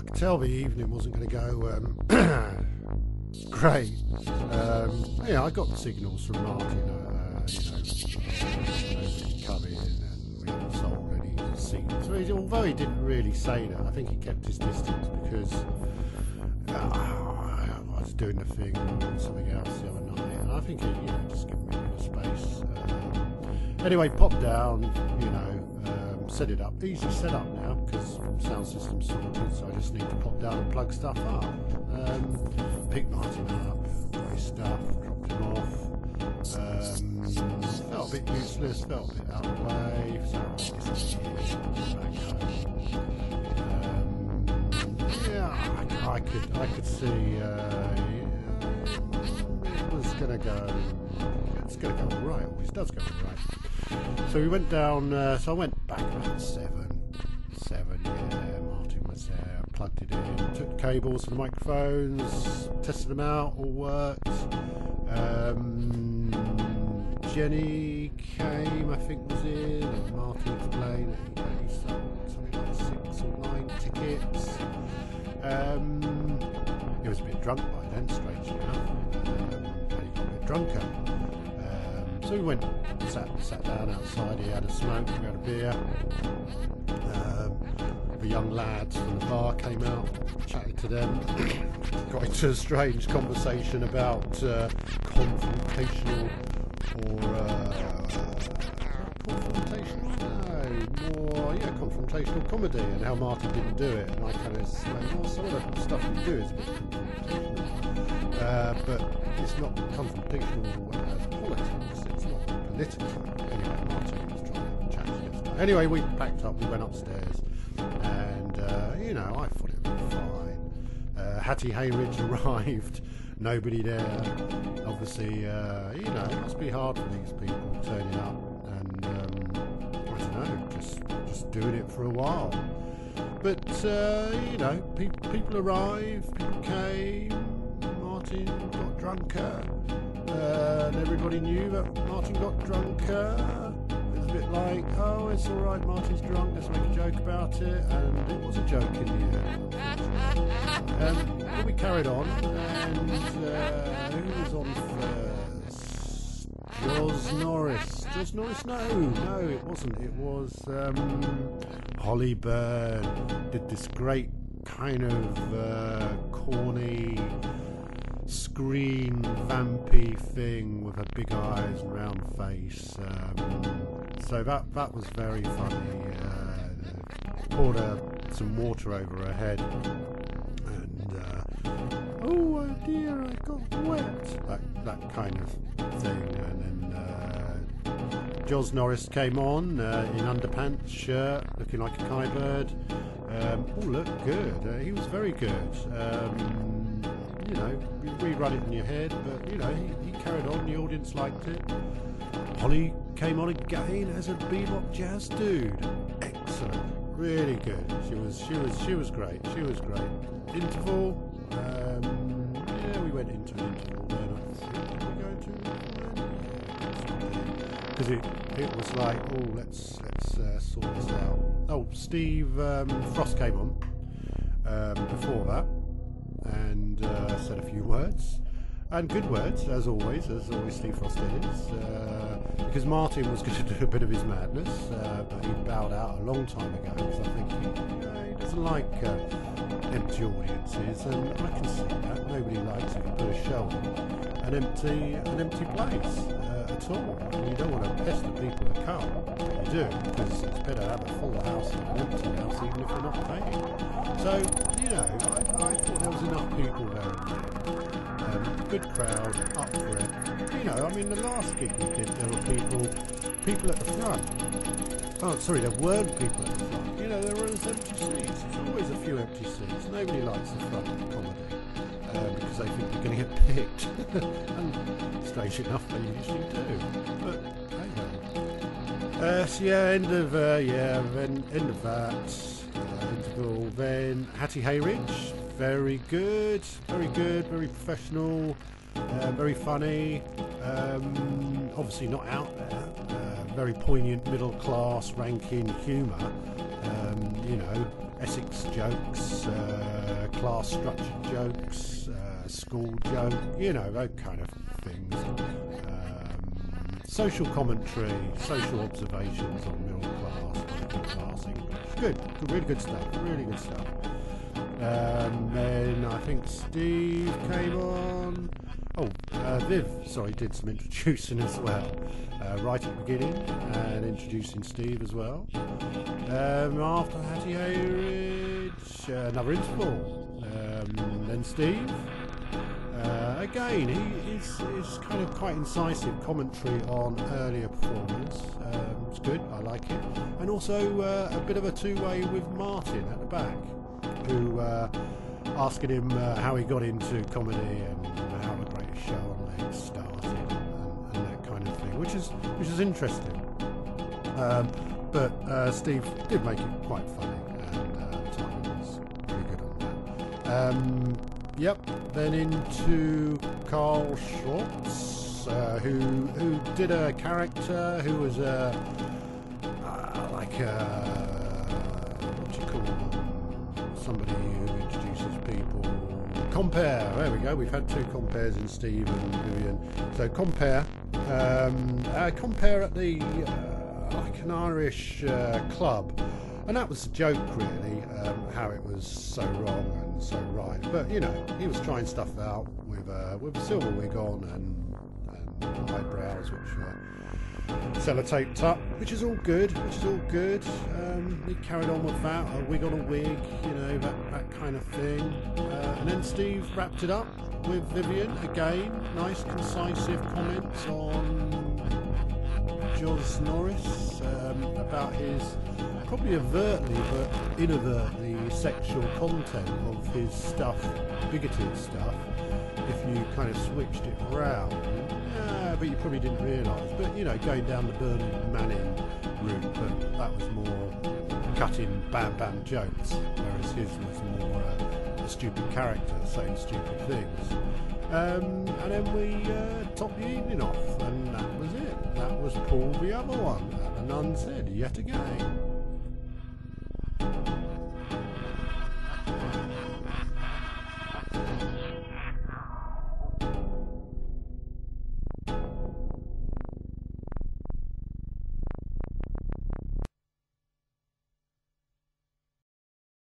could tell the evening wasn't going to go great. Yeah, I got the signals from Martin, coming and we hadn't sold any seats. So although he didn't really say that, I think he kept his distance because I was doing the thing and something else the other night, and I think he, just gave me a bit of space. Anyway, popped down, set it up. Easy set up now because sound system's sorted, so I just need to pop down and plug stuff up. Picked Martin up, got his stuff, dropped him off. Felt a bit useless, felt a bit out of the way, so I I could see it was going to go. It's going to go all right. Always does go all right. So we went down. So I went back about seven. Yeah, Martin was there. Plugged it in. Took the cables for the microphones. Tested them out. All worked. Jenny came, I think, was in, and Martin explained that he sold something like 6 or 9 tickets. He was a bit drunk by then, strangely enough. And he got a bit drunker. So we went, sat down outside. He had a smoke, we had a beer. The young lads from the bar came out, chatted to them, got into a strange conversation about confrontational confrontational comedy and how Martin didn't do it, and I kind of said, well, some of the stuff you do is a bit confrontational, but it's not confrontational as politics, it's not political. Anyway, Martin was trying to chat to this guy. Anyway, we packed up, we went upstairs, and I thought it would be fine. Hattie Hayridge arrived, nobody there. Obviously, it must be hard for these people turning up and, I don't know, just doing it for a while. But, people arrived, people came, Martin got drunker, and everybody knew that Martin got drunker. It was a bit like, oh, it's alright, Martin's drunk, let's make a joke about it, and it was a joke in the end. But we carried on, and who was on first? Jos Norris. Jos Norris? No, it wasn't. It was Holly Byrne. Did this great kind of corny screen vampy thing with her big eyes and round face. So that was very funny. Poured some water over her head. Oh dear, I got wet. That kind of thing. And then Jos Norris came on in underpants, shirt, looking like a Kybird. Oh, looked good. He was very good. You rerun it in your head, but he carried on. The audience liked it. Holly came on again as a bebop jazz dude. Excellent, really good. She was great. She was great. Interval. We went into an interval then. I think we go into because it was like, oh, let's sort this out. Oh, Steve Frost came on before that and said a few words, and good words as always Steve Frost is, because Martin was going to do a bit of his madness, but he bowed out a long time ago because I think he doesn't like empty audiences, and I can see that. Nobody likes if you put a show on an empty place at all. And you don't want to pester people that come. You do, because it's better to have a full house than an empty house, even if they're not paying. So, I thought there was enough people there. Good crowd, up for it. The last gig we did, there were people at the front. Oh, sorry, there weren't people at the front. There were empty seats. There's always a few empty seats. Nobody likes the front comedy because they think they're going to get picked. And strange enough, they usually do. But hey ho. End of that interval. Then Hattie Hayridge, very good, very professional, very funny. Obviously not out there. Very poignant middle class ranking humour. Essex jokes, class structured jokes, school joke, you know, those kind of things. Social commentary, social observations on middle class, working class English. Good, really good stuff, really good stuff. Then I think Steve came on. Viv, sorry, did some introducing as well, right at the beginning, and introducing Steve as well. After Hattie Hayridge, another interval. Then Steve. Again, he's kind of quite incisive commentary on earlier performers. It's good, I like it. And also a bit of a two-way with Martin at the back, who asking him how he got into comedy and how the Greatest Show on Legs started and that kind of thing, which is interesting. But Steve did make it quite funny, and timing was pretty good on that. Yep. Then into Carl Schwartz, who did a character who was like what do you call them? Somebody who introduces people. Compare. There we go. We've had two compares in Steve and Vivian. So compare at the like an Irish club. And that was a joke, really, how it was so wrong and so right. But you know, he was trying stuff out with a silver wig on and eyebrows, which were sellotaped up, which is all good. He carried on with that, a wig on a wig, you know, that kind of thing. And then Steve wrapped it up with Vivian again. Nice, concisive comments on Jos Norris about his, probably overtly but inadvertently, sexual content of his stuff, bigoted stuff, if you kind of switched it around. But you probably didn't realise. But you know, going down the Bernard Manning route, but that was more cutting bam jokes, whereas his was more a stupid character saying stupid things. And then we topped the evening off, and that was it. That was Paul the other one at the Nuns Head yet again.